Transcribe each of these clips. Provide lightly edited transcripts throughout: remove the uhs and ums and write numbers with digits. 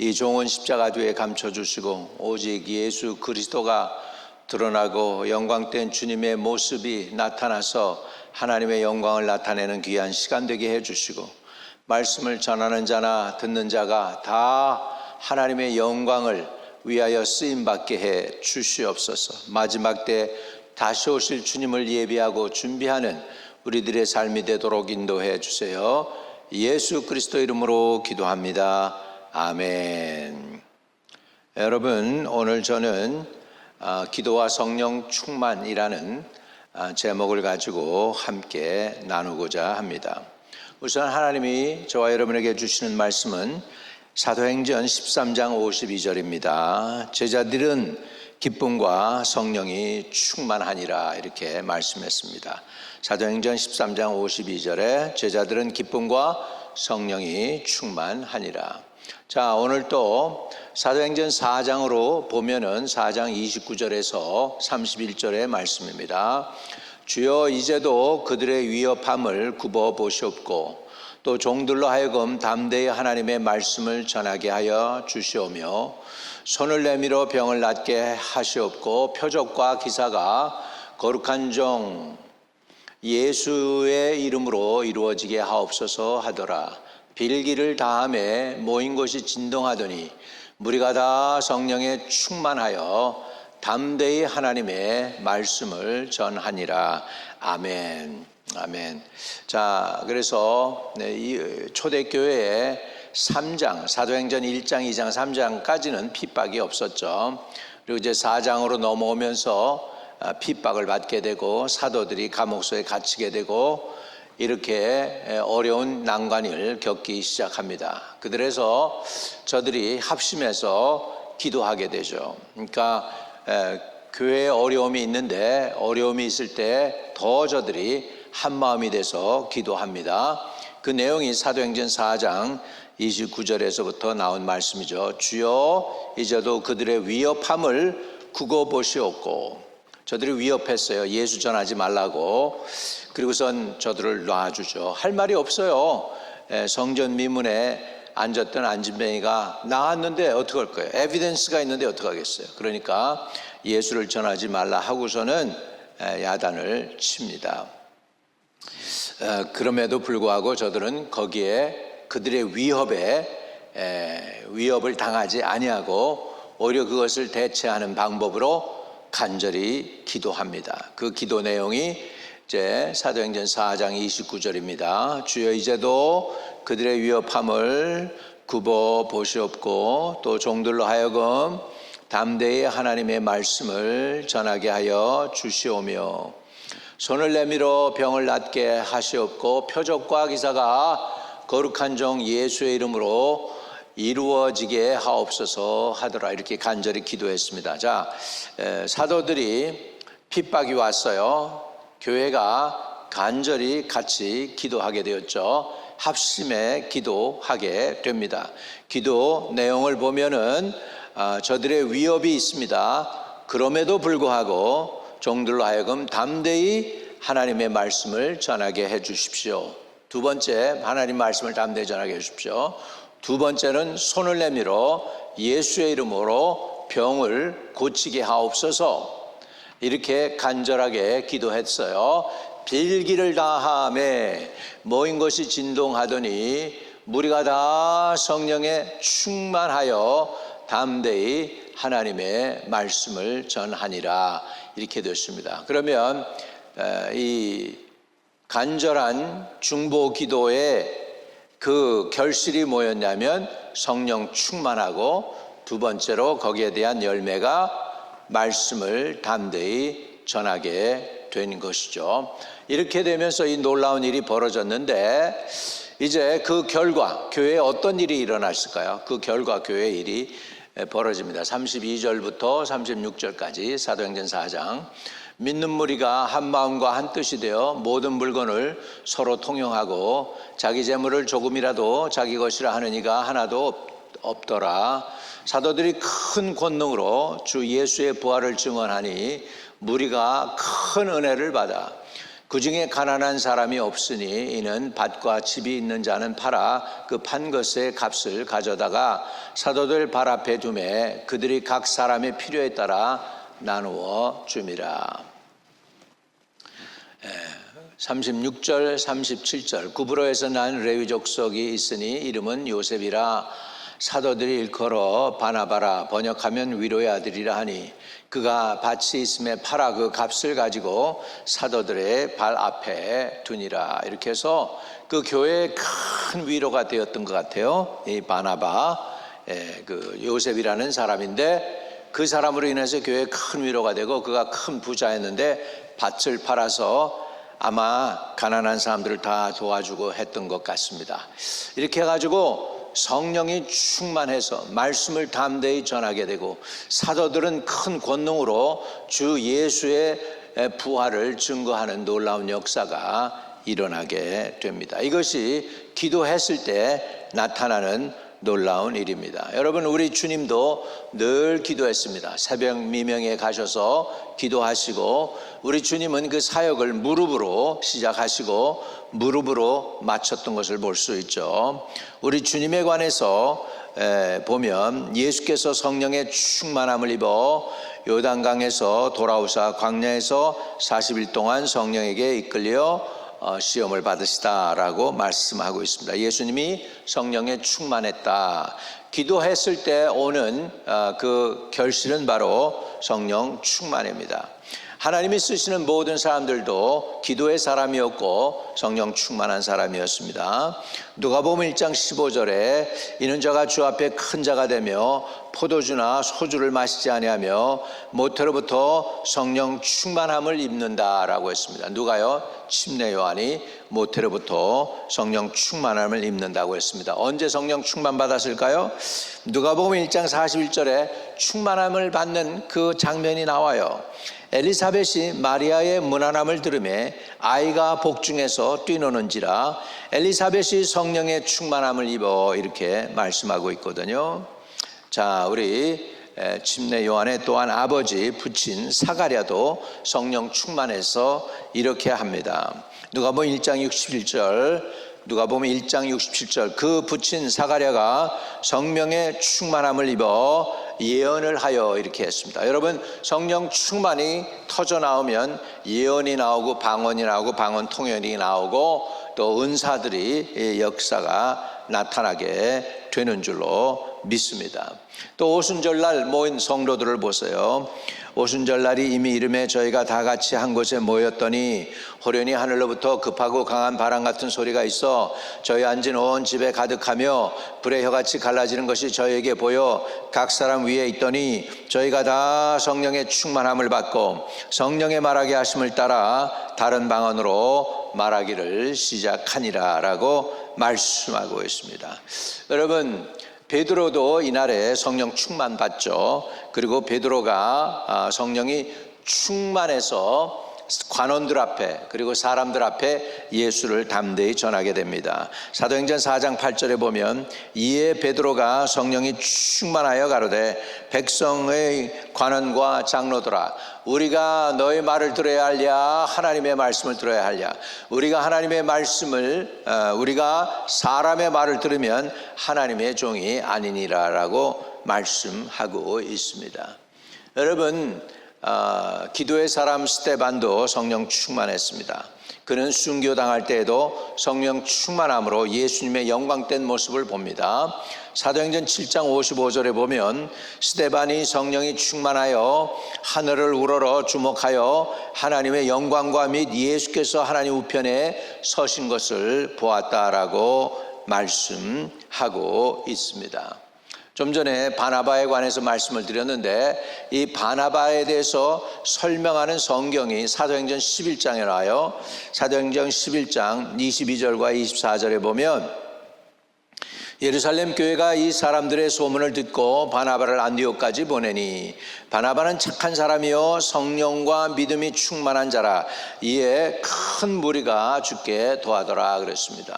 이 종은 십자가 뒤에 감춰주시고 오직 예수 그리스도가 드러나고 영광된 주님의 모습이 나타나서 하나님의 영광을 나타내는 귀한 시간 되게 해주시고, 말씀을 전하는 자나 듣는 자가 다 하나님의 영광을 위하여 쓰임받게 해 주시옵소서. 마지막 때 다시 오실 주님을 예비하고 준비하는 우리들의 삶이 되도록 인도해 주세요. 예수 그리스도 이름으로 기도합니다. 아멘. 여러분, 오늘 저는 기도와 성령 충만이라는 제목을 가지고 함께 나누고자 합니다. 우선 하나님이 저와 여러분에게 주시는 말씀은 사도행전 13장 52절입니다. 제자들은 기쁨과 성령이 충만하니라, 이렇게 말씀했습니다. 사도행전 13장 52절에 제자들은 기쁨과 성령이 충만하니라. 자, 오늘 또 사도행전 4장으로 보면은 4장 29절에서 31절의 말씀입니다. 주여 이제도 그들의 위협함을 굽어 보시옵고 또 종들로 하여금 담대히 하나님의 말씀을 전하게 하여 주시오며 손을 내밀어 병을 낫게 하시옵고 표적과 기사가 거룩한 종 예수의 이름으로 이루어지게 하옵소서 하더라. 빌기를 다함에 모인 곳이 진동하더니 무리가 다 성령에 충만하여 담대히 하나님의 말씀을 전하니라. 아멘. 아멘. 자, 그래서 이 초대교회의 3장, 사도행전 1장, 2장, 3장까지는 핍박이 없었죠. 그리고 이제 4장으로 넘어오면서 핍박을 받게 되고 사도들이 감옥소에 갇히게 되고 이렇게 어려운 난관을 겪기 시작합니다. 그들에서 저들이 합심해서 기도하게 되죠. 그러니까 교회에 어려움이 있는데 어려움이 있을 때 더 저들이 한 마음이 돼서 기도합니다. 그 내용이 사도행전 4장 29절에서부터 나온 말씀이죠. 주여 이제도 그들의 위협함을 굽어보시옵고, 저들이 위협했어요. 예수 전하지 말라고. 그리고선 저들을 놔주죠. 할 말이 없어요. 성전 미문에 앉았던 안진뱅이가 나왔는데 어떡할 거예요? 에비던스가 있는데 어떡하겠어요? 그러니까 예수를 전하지 말라 하고서는 야단을 칩니다. 그럼에도 불구하고 저들은 거기에 그들의 위협을 당하지 아니하고 오히려 그것을 대체하는 방법으로 간절히 기도합니다. 그 기도 내용이 이제 사도행전 4장 29절입니다. 주여 이제도 그들의 위협함을 굽어 보시옵고 또 종들로 하여금 담대히 하나님의 말씀을 전하게 하여 주시오며 손을 내밀어 병을 낫게 하시옵고 표적과 기사가 거룩한 종 예수의 이름으로 이루어지게 하옵소서 하더라. 이렇게 간절히 기도했습니다. 자, 사도들이 핍박이 왔어요. 교회가 간절히 같이 기도하게 되었죠. 합심해 기도하게 됩니다. 기도 내용을 보면은 저들의 위협이 있습니다. 그럼에도 불구하고 종들로 하여금 담대히 하나님의 말씀을 전하게 해 주십시오. 두 번째, 하나님 말씀을 담대히 전하게 해 주십시오. 두 번째는 손을 내밀어 예수의 이름으로 병을 고치게 하옵소서. 이렇게 간절하게 기도했어요. 빌기를 다함에 모인 것이 진동하더니 무리가 다 성령에 충만하여 담대히 하나님의 말씀을 전하니라. 이렇게 됐습니다. 그러면 이 간절한 중보 기도의 그 결실이 뭐였냐면 성령 충만하고 두 번째로 거기에 대한 열매가 말씀을 담대히 전하게 된 것이죠. 이렇게 되면서 이 놀라운 일이 벌어졌는데 이제 그 결과 교회에 어떤 일이 일어났을까요? 그 결과 교회의 일이 벌어집니다. 32절부터 36절까지 사도행전 4장. 믿는 무리가 한 마음과 한 뜻이 되어 모든 물건을 서로 통용하고 자기 재물을 조금이라도 자기 것이라 하는 이가 하나도 없더라. 사도들이 큰 권능으로 주 예수의 부활을 증언하니 무리가 큰 은혜를 받아 그 중에 가난한 사람이 없으니 이는 밭과 집이 있는 자는 팔아 그 판 것의 값을 가져다가 사도들 발 앞에 두매 그들이 각 사람의 필요에 따라 나누어 줌이라. 36절 37절 구브로에서 난 레위 족속이 있으니 이름은 요셉이라. 사도들이 일컬어 바나바라 번역하면 위로의 아들이라 하니 그가 밭이 있음에 팔아 그 값을 가지고 사도들의 발 앞에 두니라. 이렇게 해서 그 교회에 큰 위로가 되었던 것 같아요. 이 바나바, 그 요셉이라는 사람인데 그 사람으로 인해서 교회에 큰 위로가 되고 그가 큰 부자였는데 밭을 팔아서 아마 가난한 사람들을 다 도와주고 했던 것 같습니다. 이렇게 해가지고 성령이 충만해서 말씀을 담대히 전하게 되고 사도들은 큰 권능으로 주 예수의 부활을 증거하는 놀라운 역사가 일어나게 됩니다. 이것이 기도했을 때 나타나는 놀라운 일입니다. 여러분, 우리 주님도 늘 기도했습니다. 새벽 미명에 가셔서 기도하시고 우리 주님은 그 사역을 무릎으로 시작하시고 무릎으로 마쳤던 것을 볼 수 있죠. 우리 주님에 관해서 보면 예수께서 성령의 충만함을 입어 요단강에서 돌아오사 광야에서 40일 동안 성령에게 이끌려 시험을 받으시다라고 말씀하고 있습니다. 예수님이 성령에 충만했다. 기도했을 때 오는 그 결실은 바로 성령 충만입니다. 하나님이 쓰시는 모든 사람들도 기도의 사람이었고 성령 충만한 사람이었습니다. 누가복음 1장 15절에 이는 저가 주 앞에 큰 자가 되며 포도주나 소주를 마시지 아니하며 모태로부터 성령 충만함을 입는다라고 했습니다. 누가요? 침례 요한이 모태로부터 성령 충만함을 입는다고 했습니다. 언제 성령 충만 받았을까요? 누가복음 1장 41절에 충만함을 받는 그 장면이 나와요. 엘리사벳이 마리아의 문안함을 들으매 아이가 복중에서 뛰노는지라 엘리사벳이 성령의 충만함을 입어 이렇게 말씀하고 있거든요. 자, 우리 침례 요한의 또한 아버지 부친 사가랴도 성령 충만해서 이렇게 합니다. 누가복음 1장 61절 누가복음 1장 67절 그 부친 사가랴가 성령의 충만함을 입어 예언을 하여 이렇게 했습니다. 여러분, 성령 충만이 터져 나오면 예언이 나오고 방언이 나오고 방언 통역이 나오고 또 은사들이 역사가 나타나게 되는 줄로 믿습니다. 또 오순절날 모인 성도들을 보세요. 오순절날이 이미 이름에 저희가 다 같이 한 곳에 모였더니 호련히 하늘로부터 급하고 강한 바람 같은 소리가 있어 저희 앉은 온 집에 가득하며 불의 혀같이 갈라지는 것이 저희에게 보여 각 사람 위에 있더니 저희가 다 성령의 충만함을 받고 성령의 말하게 하심을 따라 다른 방언으로 말하기를 시작하니라 라고 말씀하고 있습니다. 여러분, 베드로도 이날에 성령 충만 받죠. 그리고 베드로가 성령이 충만해서 관원들 앞에 그리고 사람들 앞에 예수를 담대히 전하게 됩니다. 사도행전 4장 8절에 보면 이에 베드로가 성령이 충만하여 가로되 백성의 관원과 장로들아 우리가 너의 말을 들어야 하랴 하나님의 말씀을 들어야 하랴. 우리가 하나님의 말씀을 우리가 사람의 말을 들으면 하나님의 종이 아니니라 라고 말씀하고 있습니다. 여러분, 기도의 사람 스데반도 성령 충만했습니다. 그는 순교당할 때에도 성령 충만함으로 예수님의 영광된 모습을 봅니다. 사도행전 7장 55절에 보면 스데반이 성령이 충만하여 하늘을 우러러 주목하여 하나님의 영광과 및 예수께서 하나님 우편에 서신 것을 보았다라고 말씀하고 있습니다. 좀 전에 바나바에 관해서 말씀을 드렸는데 이 바나바에 대해서 설명하는 성경이 사도행전 11장에 나와요. 사도행전 11장 22절과 24절에 보면 예루살렘 교회가 이 사람들의 소문을 듣고 바나바를 안디옥까지 보내니 바나바는 착한 사람이요 성령과 믿음이 충만한 자라 이에 큰 무리가 주께 도하더라 그랬습니다.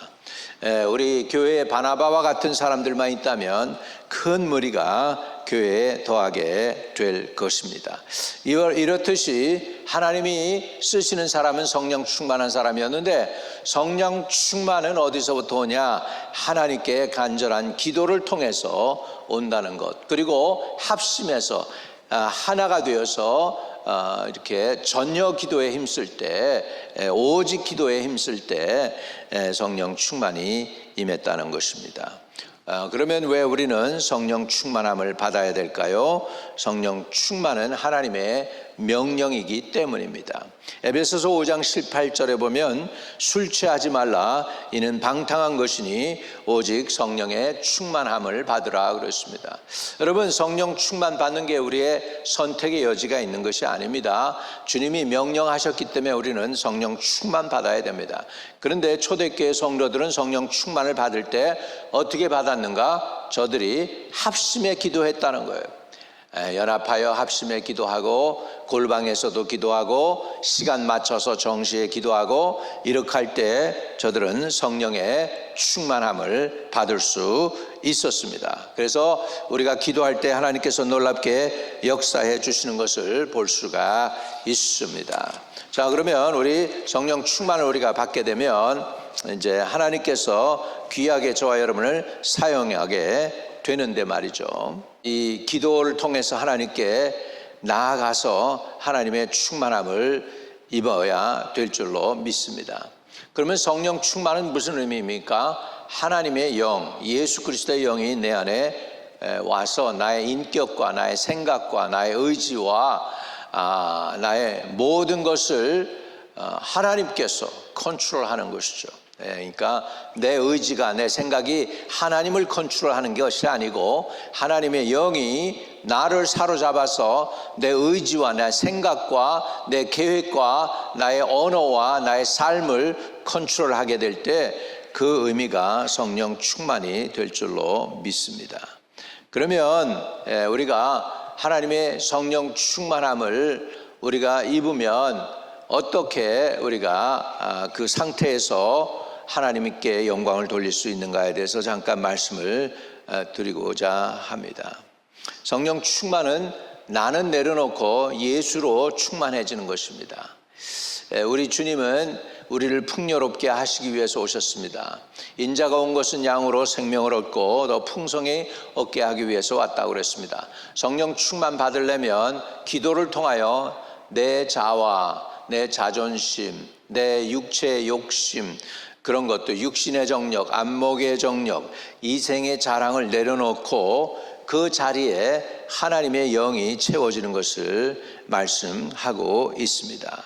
우리 교회에 바나바와 같은 사람들만 있다면 큰 무리가 교회에 더하게 될 것입니다. 이렇듯이 하나님이 쓰시는 사람은 성령 충만한 사람이었는데, 성령 충만은 어디서부터 오냐? 하나님께 간절한 기도를 통해서 온다는 것, 그리고 합심해서 하나가 되어서 이렇게 전혀 기도에 힘쓸 때, 오직 기도에 힘쓸 때 성령 충만이 임했다는 것입니다. 그러면 왜 우리는 성령 충만함을 받아야 될까요? 성령 충만은 하나님의 명령이기 때문입니다. 에베소서 5장 18절에 보면 술 취하지 말라, 이는 방탕한 것이니 오직 성령의 충만함을 받으라 그랬습니다. 여러분, 성령 충만 받는 게 우리의 선택의 여지가 있는 것이 아닙니다. 주님이 명령하셨기 때문에 우리는 성령 충만 받아야 됩니다. 그런데 초대교회 성도들은 성령 충만을 받을 때 어떻게 받았는가? 저들이 합심해 기도했다는 거예요. 연합하여 합심해 기도하고, 골방에서도 기도하고, 시간 맞춰서 정시에 기도하고, 이렇게 할 때 저들은 성령의 충만함을 받을 수 있었습니다. 그래서 우리가 기도할 때 하나님께서 놀랍게 역사해 주시는 것을 볼 수가 있습니다. 자, 그러면 우리 성령 충만을 우리가 받게 되면 이제 하나님께서 귀하게 저와 여러분을 사용하게 되는데 말이죠. 이 기도를 통해서 하나님께 나아가서 하나님의 충만함을 입어야 될 줄로 믿습니다. 그러면 성령 충만은 무슨 의미입니까? 하나님의 영, 예수 그리스도의 영이 내 안에 와서 나의 인격과 나의 생각과 나의 의지와 나의 모든 것을 하나님께서 컨트롤하는 것이죠. 그러니까 내 의지가, 내 생각이 하나님을 컨트롤하는 것이 아니고, 하나님의 영이 나를 사로잡아서 내 의지와 내 생각과 내 계획과 나의 언어와 나의 삶을 컨트롤하게 될 때 그 의미가 성령 충만이 될 줄로 믿습니다. 그러면 우리가 하나님의 성령 충만함을 우리가 입으면 어떻게 우리가 그 상태에서 하나님께 영광을 돌릴 수 있는가에 대해서 잠깐 말씀을 드리고자 합니다. 성령 충만은 나는 내려놓고 예수로 충만해지는 것입니다. 우리 주님은 우리를 풍요롭게 하시기 위해서 오셨습니다. 인자가 온 것은 양으로 생명을 얻고 더 풍성히 얻게 하기 위해서 왔다고 그랬습니다. 성령 충만 받으려면 기도를 통하여 내 자와 내 자존심, 내 육체의 욕심, 그런 것도 육신의 정력, 안목의 정력, 이생의 자랑을 내려놓고 그 자리에 하나님의 영이 채워지는 것을 말씀하고 있습니다.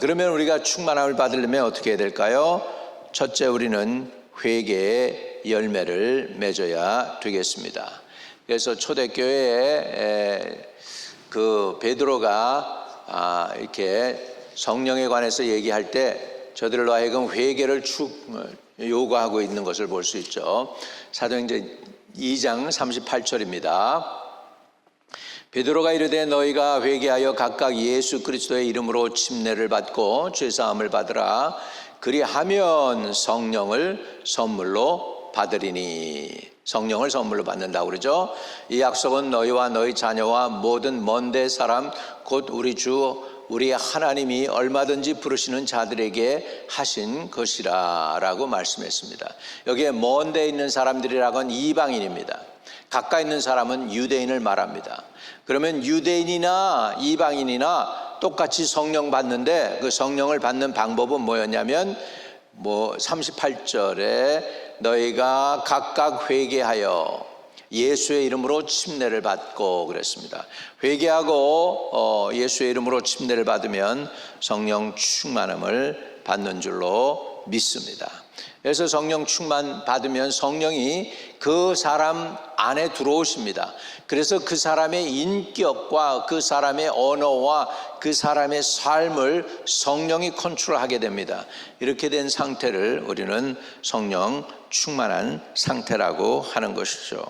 그러면 우리가 충만함을 받으려면 어떻게 해야 될까요? 첫째, 우리는 회개의 열매를 맺어야 되겠습니다. 그래서 초대교회에 그 베드로가 이렇게 성령에 관해서 얘기할 때 저들로 하여금 회개를 요구하고 있는 것을 볼 수 있죠. 사도행전 2장 38절입니다. 베드로가 이르되 너희가 회개하여 각각 예수 그리스도의 이름으로 침례를 받고 죄사함을 받으라. 그리하면 성령을 선물로 받으리니. 성령을 선물로 받는다고 그러죠. 이 약속은 너희와 너희 자녀와 모든 먼데 사람 곧 우리 주 우리 하나님이 얼마든지 부르시는 자들에게 하신 것이라 라고 말씀했습니다. 여기에 먼데 있는 사람들이라고는 이방인입니다. 가까이 있는 사람은 유대인을 말합니다. 그러면 유대인이나 이방인이나 똑같이 성령 받는데 그 성령을 받는 방법은 뭐였냐면 38절에 너희가 각각 회개하여 예수의 이름으로 침례를 받고 그랬습니다. 회개하고 예수의 이름으로 침례를 받으면 성령 충만함을 받는 줄로 믿습니다. 그래서 성령 충만 받으면 성령이 그 사람 안에 들어오십니다. 그래서 그 사람의 인격과 그 사람의 언어와 그 사람의 삶을 성령이 컨트롤하게 됩니다. 이렇게 된 상태를 우리는 성령 충만한 상태라고 하는 것이죠.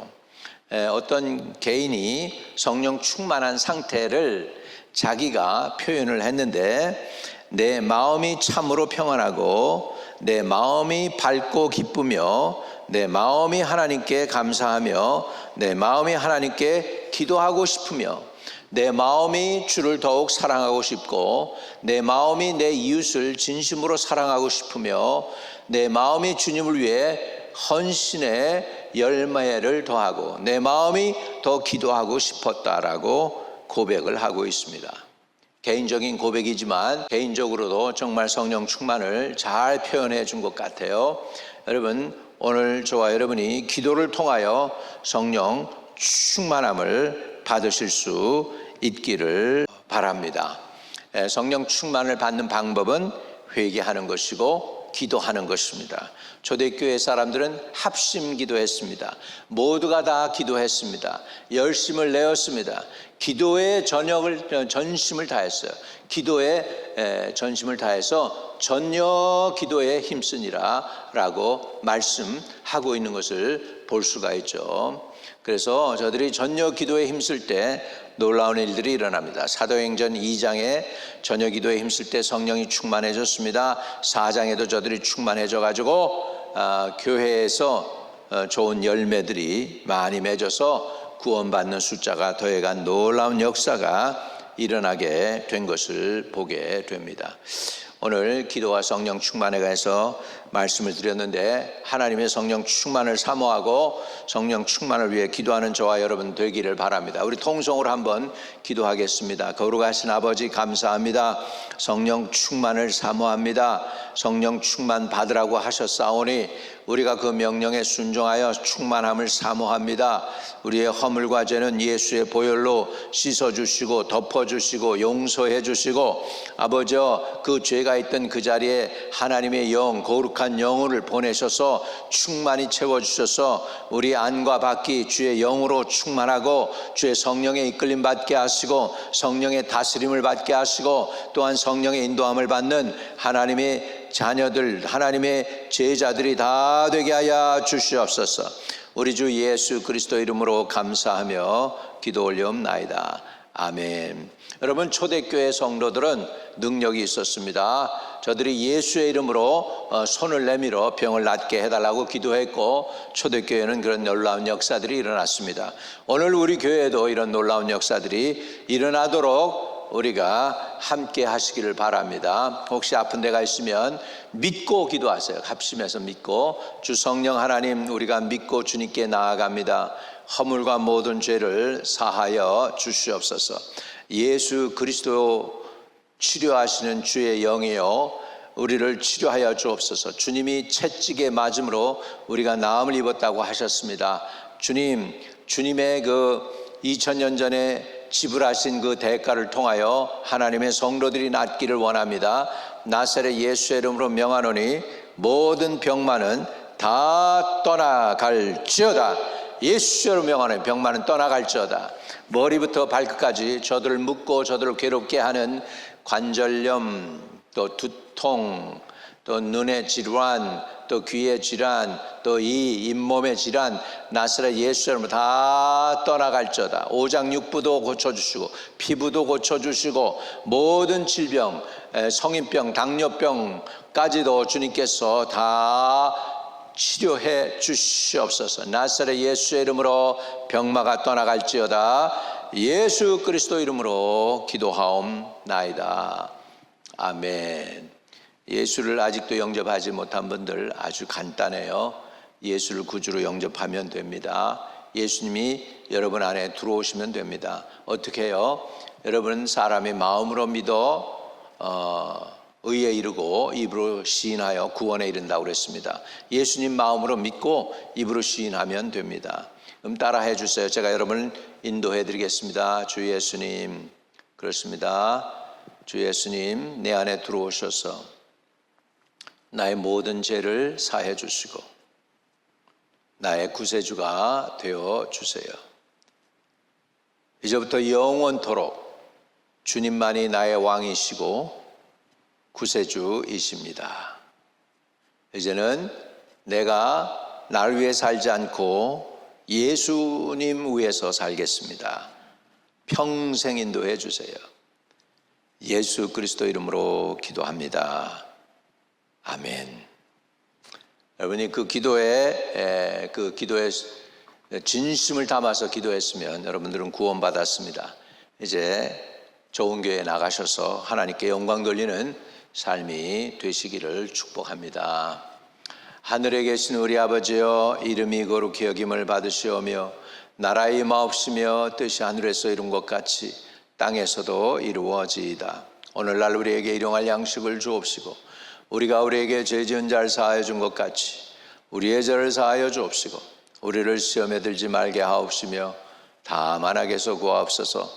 어떤 개인이 성령 충만한 상태를 자기가 표현을 했는데, 내 마음이 참으로 평안하고 내 마음이 밝고 기쁘며 내 마음이 하나님께 감사하며 내 마음이 하나님께 기도하고 싶으며 내 마음이 주를 더욱 사랑하고 싶고 내 마음이 내 이웃을 진심으로 사랑하고 싶으며 내 마음이 주님을 위해 헌신의 열매를 더하고 내 마음이 더 기도하고 싶었다라고 고백을 하고 있습니다. 개인적인 고백이지만 개인적으로도 정말 성령 충만을 잘 표현해 준 것 같아요. 여러분, 오늘 저와 여러분이 기도를 통하여 성령 충만함을 받으실 수 있기를 바랍니다. 성령 충만을 받는 방법은 회개하는 것이고 기도하는 것입니다. 초대교회 사람들은 합심 기도했습니다. 모두가 다 기도했습니다. 열심을 내었습니다. 기도에 전심을 다했어요. 기도에 전심을 다해서 전혀 기도에 힘쓰니라 라고 말씀하고 있는 것을 볼 수가 있죠. 그래서 저들이 전혀 기도에 힘쓸 때 놀라운 일들이 일어납니다. 사도행전 2장에 전혀 기도에 힘쓸 때 성령이 충만해졌습니다. 4장에도 저들이 충만해져 가지고 교회에서 좋은 열매들이 많이 맺어서 구원받는 숫자가 더해간 놀라운 역사가 일어나게 된 것을 보게 됩니다. 오늘 기도와 성령 충만에 관해서 말씀을 드렸는데 하나님의 성령 충만을 사모하고 성령 충만을 위해 기도하는 저와 여러분 되기를 바랍니다. 우리 통성으로 한번 기도하겠습니다. 거룩하신 아버지 감사합니다. 성령 충만을 사모합니다. 성령 충만 받으라고 하셨사오니 우리가 그 명령에 순종하여 충만함을 사모합니다. 우리의 허물과 죄는 예수의 보혈로 씻어주시고 덮어주시고 용서해주시고 아버지 그 죄가 있던 그 자리에 하나님의 영 거룩한 영혼을 보내셔서 충만히 채워주셔서 우리 안과 밖이 주의 영으로 충만하고 주의 성령의 이끌림 받게 하시고 성령의 다스림을 받게 하시고 또한 성령의 인도함을 받는 하나님의 자녀들 하나님의 제자들이 다 되게 하여 주시옵소서. 우리 주 예수 그리스도 이름으로 감사하며 기도 올려옵나이다. 아멘. 여러분, 초대교회 성도들은 능력이 있었습니다. 저들이 예수의 이름으로 손을 내밀어 병을 낫게 해달라고 기도했고 초대교회는 그런 놀라운 역사들이 일어났습니다. 오늘 우리 교회에도 이런 놀라운 역사들이 일어나도록 우리가 함께 하시기를 바랍니다. 혹시 아픈 데가 있으면 믿고 기도하세요. 합심해서 믿고 주 성령 하나님 우리가 믿고 주님께 나아갑니다. 허물과 모든 죄를 사하여 주시옵소서. 예수 그리스도 치료하시는 주의 영이요 우리를 치료하여 주옵소서. 주님이 채찍에 맞음으로 우리가 나음을 입었다고 하셨습니다. 주님의 그 2000년 전에 지불하신 그 대가를 통하여 하나님의 성도들이 낫기를 원합니다. 나사렛 예수의 이름으로 명하노니 모든 병만은 다 떠나갈지어다. 예수로 명하는 병만은 떠나갈지어다. 머리부터 발끝까지 저들을 묶고 저들을 괴롭게 하는 관절염, 또 두통, 또 눈의 질환, 또 귀의 질환, 또 이 잇몸의 질환, 나사렛 예수 이름으로 다 떠나갈지어다. 오장육부도 고쳐주시고 피부도 고쳐주시고 모든 질병, 성인병, 당뇨병까지도 주님께서 다 치료해 주시옵소서. 나사렛 예수의 이름으로 병마가 떠나갈지어다. 예수 그리스도 이름으로 기도하옵나이다. 아멘. 예수를 아직도 영접하지 못한 분들 아주 간단해요. 예수를 구주로 영접하면 됩니다. 예수님이 여러분 안에 들어오시면 됩니다. 어떻게 해요? 여러분은 사람의 마음으로 믿어 의에 이르고 입으로 시인하여 구원에 이른다고 그랬습니다. 예수님 마음으로 믿고 입으로 시인하면 됩니다. 그럼 따라해 주세요. 제가 여러분을 인도해 드리겠습니다. 주 예수님, 그렇습니다. 주 예수님 내 안에 들어오셔서 나의 모든 죄를 사해 주시고 나의 구세주가 되어 주세요. 이제부터 영원토록 주님만이 나의 왕이시고 구세주이십니다. 이제는 내가 나를 위해 살지 않고 예수님 위해서 살겠습니다. 평생 인도해 주세요. 예수 그리스도 이름으로 기도합니다. 아멘. 여러분이 그 기도에 진심을 담아서 기도했으면 여러분들은 구원받았습니다. 이제 좋은 교회 나가셔서 하나님께 영광 돌리는 삶이 되시기를 축복합니다. 하늘에 계신 우리 아버지여, 이름이 거룩히 여김을 받으시오며 나라의 임하옵시며 뜻이 하늘에서 이룬 것 같이 땅에서도 이루어지이다. 오늘날 우리에게 일용할 양식을 주옵시고 우리가 우리에게 죄 지은 자를 사하여 준 것 같이 우리의 죄를 사하여 주옵시고 우리를 시험에 들지 말게 하옵시며 다만 악에서 구하옵소서.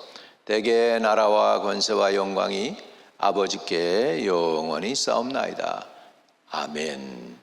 대개 나라와 권세와 영광이 아버지께 영원히 싸움나이다. 아멘.